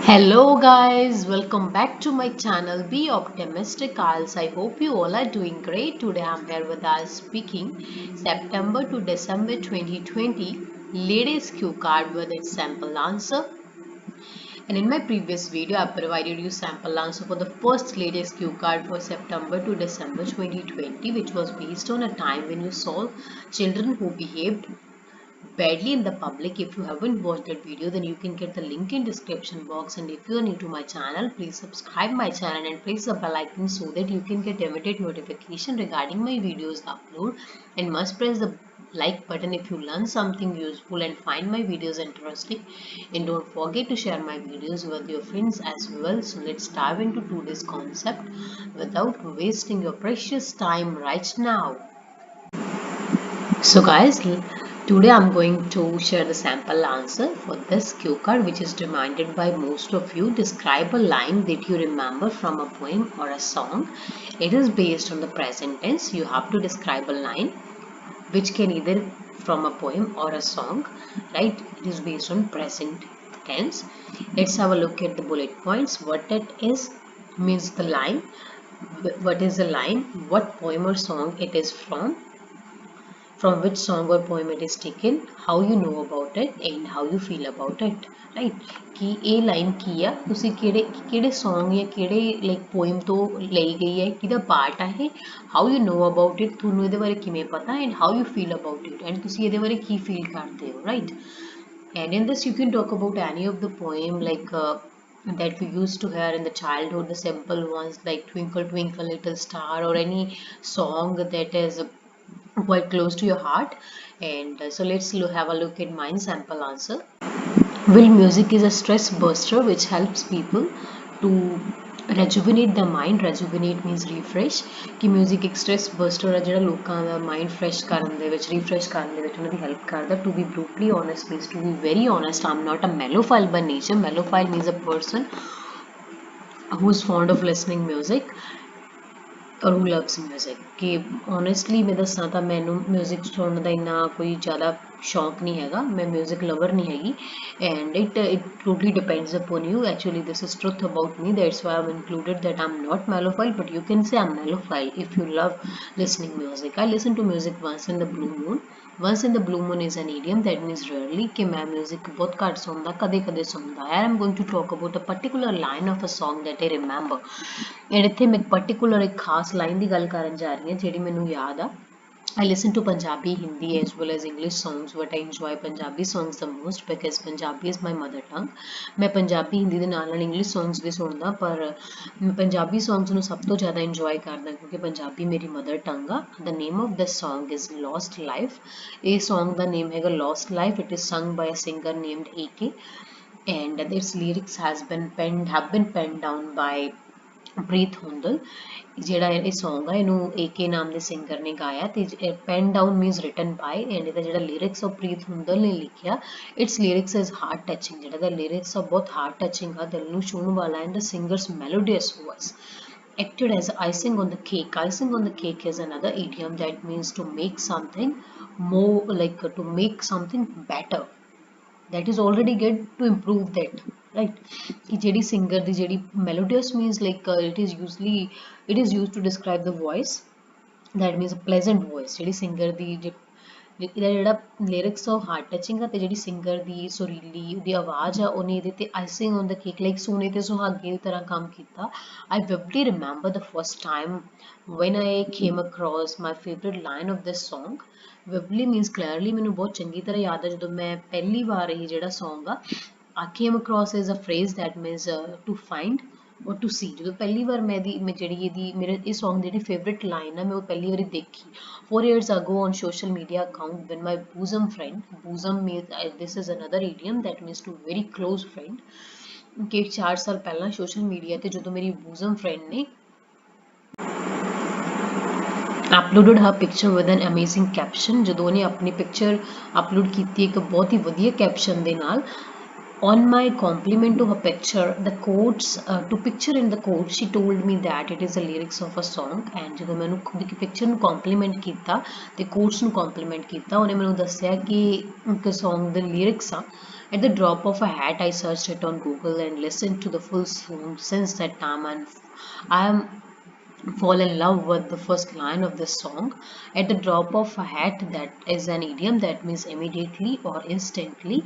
Hello guys, welcome back to my channel Be Optimistic Als. I hope you all are doing great. Today I'm here with us speaking September to December 2020 Ladies Cue card with its sample answer. And in my previous video I provided you sample answer for the first Ladies Cue card for September to December 2020, which was based on a time when you saw children who behaved badly in the public. If you haven't watched that video, then you can get the link in description box, and if you are new to my channel, please subscribe my channel and press the bell icon so that you can get immediate notification regarding my videos upload, and must press the like button if you learn something useful and find my videos interesting, and don't forget to share my videos with your friends as well. So let's dive into today's concept without wasting your precious time right now. So guys, today I'm going to share the sample answer for this cue card, which is demanded by most of you. Describe a line that you remember from a poem or a song. It is based on the present tense. You have to describe a line which can either from a poem or a song, right? It is based on present tense. Let's have a look at the bullet points. What it is means the line. What is the line? What poem or song it is from which song or poem it is taken, how you know about it, and how you feel about it, right? कि ਇਹ line ਕੀ ਆ, ਤੁਸੀਂ ਕਿਹੜੇ song ਜਾਂ ਕਿਹੜੇ like poem ਤੋਂ ਲਈ ਗਈ ਹੈ, ਕਿਹਦਾ part ਆ ਇਹ, how you know about it, ਤੁਹਾਨੂੰ ਇਹਦੇ ਬਾਰੇ ਕਿਵੇਂ ਪਤਾ, and how you feel about it, and ਤੁਸੀਂ ਇਹਦੇ ਬਾਰੇ ਕੀ feel ਕਰਦੇ ਹੋ, right? And in this you can talk about any of the poem that we used to hear in the childhood, the simple ones like Twinkle Twinkle Little Star, or any song that is quite close to your heart. And so let's have a look at mine sample answer. Well, music is a stress buster which helps people to rejuvenate the mind. Rejuvenate means refresh. कि music एक stress buster है ਜਿਹੜਾ ਲੋਕਾਂ ਦਾ mind fresh ਕਰਨ ਦੇ ਵਿੱਚ refresh ਕਰਨ ਦੇ ਵਿੱਚ ਉਹਨਾਂ ਦੀ help ਕਰਦਾ. To be brutally honest means to be very honest, I'm not a mellophile by nature. Mellophile means a person who is fond of listening music or who loves music. कि honestly मैं ਦੱਸਾਂ ਤਾਂ ਮੈਨੂੰ music ਸੁਣਨ ਦਾ ਇੰਨਾ ਕੋਈ ਜ਼ਿਆਦਾ ਸ਼ੌਂਕ ਨਹੀਂ ਹੈਗਾ, ਮੈਂ music lover ਨਹੀਂ ਹੈਗੀ, and it totally depends upon you. Actually this is truth about me, that's why I've included that I'm not mellophile, but you can say I'm mellophile if you love listening music. I listen to music once in the blue moon. Once in the blue moon is an idiom that means rarely, कि मैं music बहुत घੱਟ सुनदा, कदे-कदे सुनदा है. I'm going to talk about a particular line of a song that I remember. And ਇੱਥੇ ਮੈਂ particular एक खास line ਦੀ ਗੱਲ ਕਰਨ ਜਾ ਰਹੀ ਹਾਂ ਜਿਹੜੀ ਮੈਨੂੰ ਯਾਦ ਆ. I listen to Punjabi, Hindi as well as English songs, but I enjoy Punjabi songs the most because Punjabi is my mother tongue. मैं पंजाबी हिंदी ਦੇ ਨਾਲ ਨਾਲ ਇੰਗਲਿਸ਼ songs ਵੀ ਸੁਣਦਾ, ਪਰ ਮੈਂ ਪੰਜਾਬੀ songs ਨੂੰ ਸਭ ਤੋਂ ਜ਼ਿਆਦਾ enjoy ਕਰਦਾ ਕਿਉਂਕਿ ਪੰਜਾਬੀ ਮੇਰੀ mother tongue ਆ. The name of the song is Lost Life. ਇਹ song ਦਾ name ਹੈਗਾ Lost Life. It is sung by a singer named AK, and its lyrics have been penned down by ਪ੍ਰੀਤ ਹੁੰਦਲ. ਜਿਹੜਾ ਇਹ song ਆ ਇਹਨੂੰ AK ਨਾਮ ਦੇ singer ਨੇ ਗਾਇਆ, ਤੇ pen down means written by, and ਇਹਦਾ ਜਿਹੜਾ ਲਿਰਿਕਸ ਆ ਪ੍ਰੀਤ ਹੁੰਦਲ ਨੇ ਲਿਖਿਆ. Its lyrics is heart touching. ਜਿਹੜਾ ਦਾ ਲਿਰਿਕਸ ਆ ਬਹੁਤ ਹਾਰਟ ਟਚਿੰਗ ਆ, ਦਿਲ ਨੂੰ ਛੂਹਣ ਵਾਲਾ, and the singer's melodious voice acted as icing on the cake. Icing on the cake is another idiom that means to make something more, like to make something better that is already good, to improve that, right? कि JD singer the JD melodious means like it is used to describe the voice, that means a pleasant voice. JD singer दी ਇਹਦਾ ਜਿਹੜਾ lyrics ਆ heart touching ਆ, ਤੇ ਜਿਹੜੀ singer ਦੀ ਸੁਰੀਲੀ ਉਹਦੀ ਆਵਾਜ਼ ਆ ਉਹਨੇ ਇਹਦੇ ਤੇ icing on the cake like ਸੋਨੇ ਤੇ ਸੁਹਾਗੇ ਦੀ ਤਰ੍ਹਾਂ ਕੰਮ ਕੀਤਾ. I vividly remember the first time when I came across my favorite line of this song. Vividly means clearly. ਮੈਨੂੰ ਬਹੁਤ ਚੰਗੀ ਤਰ੍ਹਾਂ ਯਾਦ ਹੈ ਜਦੋਂ ਮੈਂ ਪਹਿਲੀ ਵਾਰ ਇਹ ਜਿਹੜਾ song ਆ I came across as a phrase that means to find or to see. ਜਦੋਂ ਪਹਿਲੀ ਵਾਰ ਮੈਂ ਜਿਹੜੀ ਇਹਦੀ ਮੇਰੇ ਇਹ song ਦੀ ਜਿਹੜੀ favorite line ਆ ਮੈਂ ਉਹ ਪਹਿਲੀ ਵਾਰੀ ਦੇਖੀ 4 years ago on social media account when my bosom friend, bosom means this is another idiom that means to very close friend, ਕਿ 4 ਸਾਲ ਪਹਿਲਾਂ social media ਤੇ ਜਦੋਂ ਮੇਰੀ bosom friend ਨੇ uploaded her picture with an amazing caption. ਜਦੋਂ ਉਹਨੇ ਆਪਣੀ picture upload ਕੀਤੀ ਇੱਕ ਬਹੁਤ ਹੀ ਵਧੀਆ caption ਦੇ ਨਾਲ, on my compliment to her picture, the quotes to picture in the quote, she told me that it is the lyrics of a song. And ਜਦੋਂ ਮੈਨੂੰ ਉਹਦੀ picture ਨੂੰ compliment ਕੀਤਾ ਤੇ quotes ਨੂੰ compliment ਕੀਤਾ, ਉਹਨੇ ਮੈਨੂੰ ਦੱਸਿਆ ਕਿ ਇੱਕ song ਦੇ lyrics ਆ At the drop of a hat, I searched it on Google and listened to the full song. Since that time, and I am fall in love with the first line of this song. At the drop of a hat, that is an idiom that means immediately or instantly.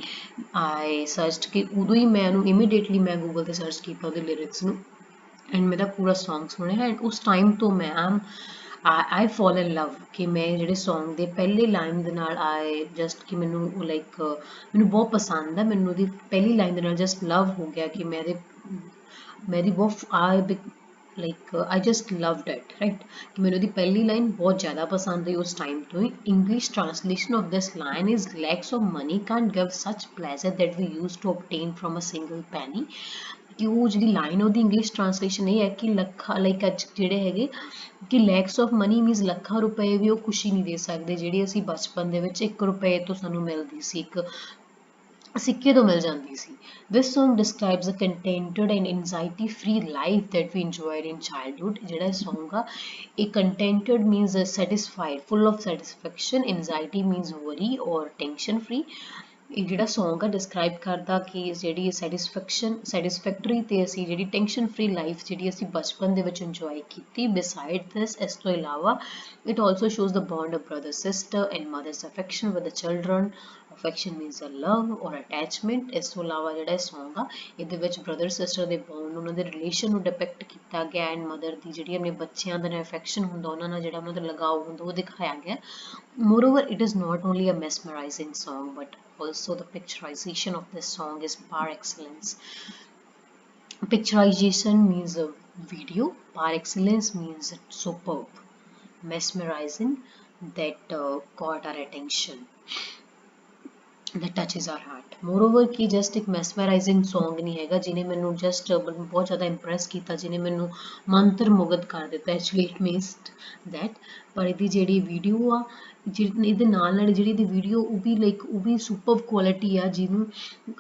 I searched कि उदों ही मैं ਉਹਨੂੰ immediately मैं Google ਤੇ search ਕੀਤਾ ਉਹਦੇ lyrics ਨੂੰ and ਮੈਂ ਤਾਂ ਪੂਰਾ Song ਸੁਣਿਆ ਐਂਡ ਉਸ ਟਾਈਮ ਤੋਂ ਮੈਂ I fall in love ਕਿ ਮੈਂ ਜਿਹੜੇ Song ਦੇ ਪਹਿਲੇ ਲਾਈਨ ਦੇ ਨਾਲ I just ਕਿ ਮੈਨੂੰ ਲਾਈਕ ਮੈਨੂੰ ਬਹੁਤ ਪਸੰਦ ਹੈ ਮੈਨੂੰ ਉਹਦੀ ਪਹਿਲੀ ਲਾਈਨ ਦੇ ਨਾਲ just love ਹੋ ਗਿਆ ਕਿ ਮੇਰੀ ਬਹੁਤ I just loved it, right? कि मैंने ਉਹਦੀ ਪਹਿਲੀ ਲਾਈਨ ਬਹੁਤ ਜ਼ਿਆਦਾ ਪਸੰਦ ਆਈ ਉਸ ਟਾਈਮ ਤੋਂ ਹੀ English translation of this line is lakhs of money can't give such pleasure that we used to obtain from a single penny ਕਿ ਉਹ ਜਿਹੜੀ ਲਾਈਨ ਉਹਦੀ ਇੰਗਲਿਸ਼ ਟ੍ਰਾਂਸਲੇਸ਼ਨ ਇਹ ਹੈ ਕਿ ਲੱਖਾਂ ਲਾਈਕ ਅੱਜ ਜਿਹੜੇ ਹੈਗੇ ਕਿ ਲੈਕਸ ਆਫ ਮਨੀ ਮੀਨਸ ਲੱਖਾਂ ਰੁਪਏ ਵੀ ਉਹ ਖੁਸ਼ੀ ਨਹੀਂ ਦੇ ਸਕਦੇ ਜਿਹੜੀ ਅਸੀਂ ਬਚਪਨ ਦੇ ਵਿੱਚ 1 ਰੁਪਏ ਤੋਂ ਸਾਨੂੰ ਮਿਲਦੀ ਸੀ ਇੱਕ ਸਿੱਕੇ ਤੋਂ ਮਿਲ ਜਾਂਦੀ ਸੀ this song describes a contented and anxiety free life that we enjoyed in childhood ਜਿਹੜਾ ਇਹ song ਆ ਇਹ contented means satisfied full of satisfaction anxiety means worry or tension free ਇਹ ਜਿਹੜਾ Song ਆ ਡਿਸਕ੍ਰਾਈਬ ਕਰਦਾ ਕਿ ਜਿਹੜੀ ਸੈਟਿਸਫੈਕਟਰੀ ਤੇ ਅਸੀਂ ਜਿਹੜੀ ਟੈਨਸ਼ਨ ਫ੍ਰੀ ਲਾਈਫ ਜਿਹੜੀ ਅਸੀਂ ਬਚਪਨ ਦੇ ਵਿੱਚ ਇੰਜੋਏ ਕੀਤੀ ਬਿਸਾਈਡ ਦਿਸ ਇਸ ਤੋਂ ਇਲਾਵਾ it also shows the bond of brother sister and mother's affection with the children affection means a love or attachment ਇਸ ਤੋਂ ਇਲਾਵਾ ਜਿਹੜਾ ਇਹ Song ਆ ਇਹਦੇ ਵਿੱਚ brother sister ਦੇ bond ਉਹਨਾਂ ਦੇ ਰਿਲੇਸ਼ਨ ਨੂੰ ਡਿਪਿਕਟ ਕੀਤਾ ਗਿਆ ਐਂਡ ਮਦਰ ਦੀ ਜਿਹੜੀ ਆਪਣੇ ਬੱਚਿਆਂ ਦਾ affection ਹੁੰਦਾ ਉਹਨਾਂ ਨਾਲ ਜਿਹੜਾ ਉਹਨਾਂ ਦਾ ਲਗਾਵ ਹੁੰਦਾ ਉਹ ਦਿਖਾਇਆ ਗਿਆ moreover it is not only a mesmerizing song but also the picturization of this song is par excellence. Picturization means a video, par excellence means superb, mesmerizing, that caught our attention, that touches our heart. Moreover कि just एक mesmerizing song नहीं हैगा जिन्हें मैंने just बहुत ज़्यादा impress ਕੀਤਾ जिन्हें मैंने मंत्र मुग्ध कर ਦਿੱਤਾ actually it means that पर ਇਹਦੀ ਜਿਹੜੀ video ਆ ਇਹਦੇ ਨਾਲ ਜਿਹੜੀ ਇਹਦੀ ਵੀਡੀਓ ਉਹ ਵੀ ਲਾਈਕ ਉਹ ਵੀ ਸੁਪਰ ਕੁਆਲਿਟੀ ਆ ਜਿਹਨੂੰ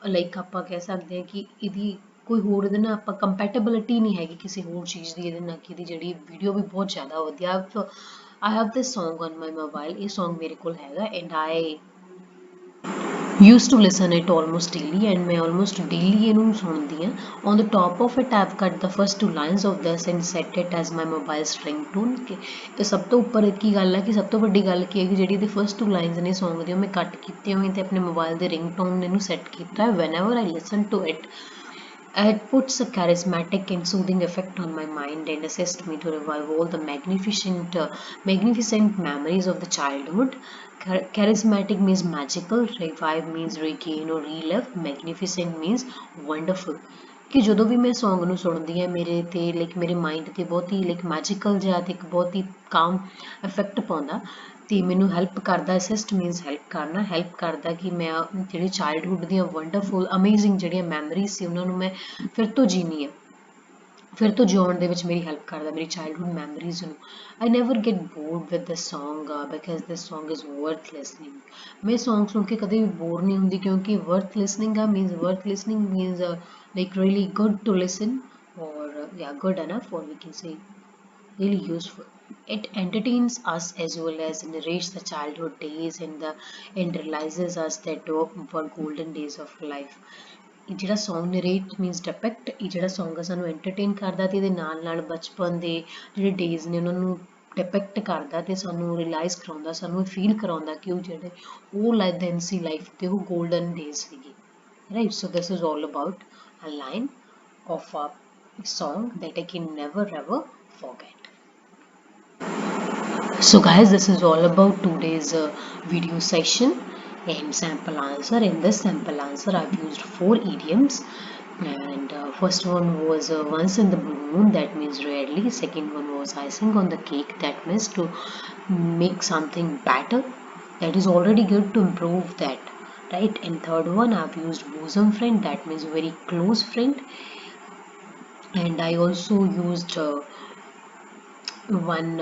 ਲਾਈਕ ਆਪਾਂ ਕਹਿ ਸਕਦੇ ਹਾਂ ਕਿ ਇਹਦੀ ਕੋਈ ਹੋਰ ਇਹਦੇ ਨਾਲ ਆਪਾਂ ਕੰਪੈਟੇਬਿਲਿਟੀ ਨਹੀਂ ਹੈਗੀ ਕਿਸੇ ਹੋਰ ਚੀਜ਼ ਦੀ ਇਹਦੇ ਨਾਲ ਕਿ ਇਹਦੀ ਜਿਹੜੀ ਵੀਡੀਓ ਵੀ ਬਹੁਤ ਜ਼ਿਆਦਾ ਵਧੀਆ I have this song on my mobile ਇਹ song ਮੇਰੇ ਕੋਲ ਹੈਗਾ and I used to listen it almost daily and मैं almost daily ਇਹਨੂੰ ਸੁਣਦੀ ਹਾਂ on the top of it I've cut the first two lines of this and set it as my mobile's ringtone ਕਿ ਤੇ ਸਭ ਤੋਂ ਉੱਪਰ ਇੱਕ ਹੀ ਗੱਲ ਹੈ ਕਿ ਸਭ ਤੋਂ ਵੱਡੀ ਗੱਲ ਕੀ ਹੈ ਕਿ ਜਿਹੜੀ ਇਹਦੇ first two lines ਨੇ song ਦੀਆਂ ਮੈਂ ਕੱਟ ਕੀਤੀਆਂ ਹੋਈਆਂ ਤੇ ਆਪਣੇ ਮੋਬਾਈਲ ਦੇ ringtone ਇਹਨੂੰ set ਕੀਤਾ ਹੈ whenever I listen to it it puts a charismatic and soothing effect on my mind and assists me to revive all the magnificent memories of the childhood. Charismatic means magical, revive means regain or relive, magnificent means wonderful. ਕਿ ਜਦੋਂ ਵੀ ਮੈਂ Song ਨੂੰ ਸੁਣਦੀ ਹਾਂ ਮੇਰੇ ਤੇ like ਮੇਰੇ mind ਤੇ ਬਹੁਤ ਹੀ ਲਾਈਕ ਮੈਜੀਕਲ ਜਿਹਾ ਤੇ ਇੱਕ ਬਹੁਤ ਹੀ ਕਾਮ ਇਫੈਕਟ ਪਾਉਂਦਾ ਤੇ ਮੈਨੂੰ ਹੈਲਪ ਕਰਦਾ ਅਸਿਸਟ ਮੀਨਸ ਹੈਲਪ ਕਰਨਾ ਹੈਲਪ ਕਰਦਾ ਕਿ ਮੈਂ ਜਿਹੜੀ ਚਾਈਲਡਹੁੱਡ ਦੀਆਂ ਵੰਡਰਫੁਲ ਅਮੇਜ਼ਿੰਗ ਜਿਹੜੀਆਂ ਮੈਮਰੀਜ਼ ਸੀ ਉਹਨਾਂ ਨੂੰ ਮੈਂ ਫਿਰ ਤੋਂ ਜੀਣੀ ਹੈ ਫਿਰ ਤੋਂ ਜਿਉਣ ਦੇ ਵਿੱਚ ਮੇਰੀ ਹੈਲਪ ਕਰਦਾ ਮੇਰੀ ਚਾਈਲਡਹੁੱਡ ਮੈਮਰੀਜ਼ ਨੂੰ I never get bored with this song because this song is worth listening ਮੈਂ Song ਸੁਣ ਕੇ ਕਦੇ ਵੀ ਬੋਰ ਨਹੀਂ ਹੁੰਦੀ ਕਿਉਂਕਿ worth listening means like really good to listen or yeah good enough or we can say really useful. It entertains us as well as narrates the childhood days and realizes us that were golden days of life. ਇਹ ਜਿਹੜਾ Song narrate means depict ਇਹ ਜਿਹੜਾ Song ਆ ਸਾਨੂੰ entertain ਕਰਦਾ ਤੇ ਇਹਦੇ ਨਾਲ ਨਾਲ ਬਚਪਨ ਦੇ ਜਿਹੜੇ days ਨੇ ਉਹਨਾਂ ਨੂੰ ਡਿਪਿਕਟ ਕਰਦਾ ਤੇ ਸਾਨੂੰ ਰਿਅਲਾਈਜ਼ ਕਰਾਉਂਦਾ ਸਾਨੂੰ ਫੀਲ ਕਰਾਉਂਦਾ ਕਿ ਉਹ ਜਿਹੜੇ ਉਹ ਦਿਨ ਸੀ ਲਾਈਫ ਦੇ ਉਹ ਗੋਲਡਨ ਡੇਜ਼ ਸੀਗੇ right so this is all about a line of a song that I can never ever forget. So guys, this is all about today's video session and sample answer. In this sample answer I've used 4 idioms and first one was once in the blue moon, that means rarely. Second one was icing on the cake, that means to make something better, that is already good to improve that, right? And third one I've used bosom friend, that means very close friend. And I also used one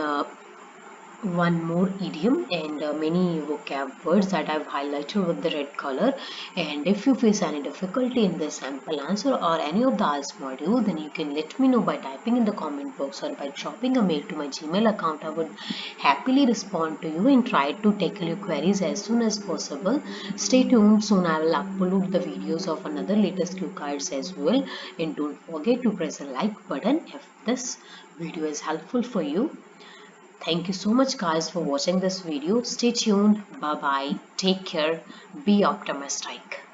one more idiom and many vocab words that I've highlighted with the red color. And if you face any difficulty in the sample answer or any of the ALS module, then you can let me know by typing in the comment box or by dropping a mail to my Gmail account. I would happily respond to you and try to tackle your queries as soon as possible. Stay tuned, soon I will upload the videos of another latest cue cards as well. And don't forget to press the like button if this video is helpful for you. Thank you so much guys for watching this video. Stay tuned. Bye bye. Take care. Be optimistic.